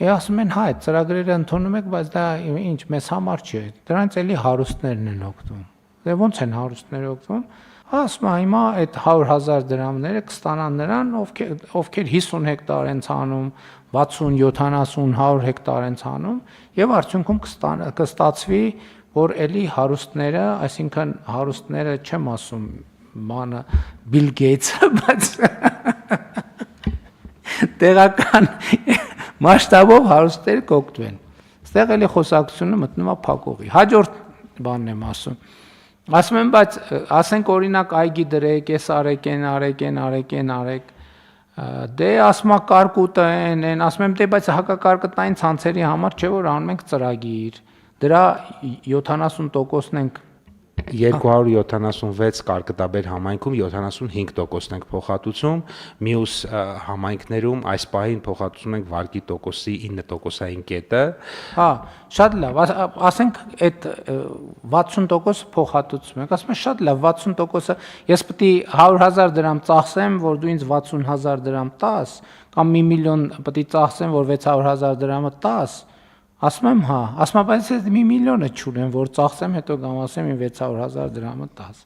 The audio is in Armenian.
Ասում են, հա, այդ ծրագրերը ընդունում եք, բայց դա ինչ, մեզ համար չի։ Դրանից էլի հարուստներն են օգտվում։ Դե ոնց են հարուստները օգտվում։ Ասում եմ, հիմա այդ 100,000 դրամները կստանան նրան, ովքեր 50 հեկտար են ցանում, 60, 70, 100 հեկտար են ցանում, եւ արդյունքում կստացվի, որ էլի հարուստները, այսինքն հարուստները չեմ ասում, բանը Bill Gates-ը, բայց տեղական մասշտաբով հարուստները կօգտվեն։ Այստեղ էլի խոսակցությունը մտնում է փակողի։ Հաջորդ բանն եմ ասում։ Ասում եմ, բայց ասենք օրինակ այգի դրեք, էս արեք, դե ասում է կարկուտը են, ասում եմ, դե բայց հակակարկտային ցանցերի համար չէ որ անում ենք ծրագիր, դրա 70%-ն ենք 276 կարկտաբեր համայնքում 75%-ն ենք փոխհատուցում, մյուս համայնքներում այս պահին փոխհատուցում ենք վարկի տոկոսի 9%-ային կետը։ Հա, շատ լավ, ասենք այդ 60% փոխհատուցում ենք, ասում եմ շատ լավ, 60%-ը ես պետք է 100,000 դրամ ծախսեմ, որ դու ինձ 60,000 դրամ տաս, կամ 1 միլիոն պետք է ծախսեմ, որ 600,000 դրամը տաս։ Ասում եմ, հա, ասում եմ, բայց ես 1 միլիոնը չունեմ, որ ծախսեմ, հետո կամ ասեմ 600,000 դրամը տաս։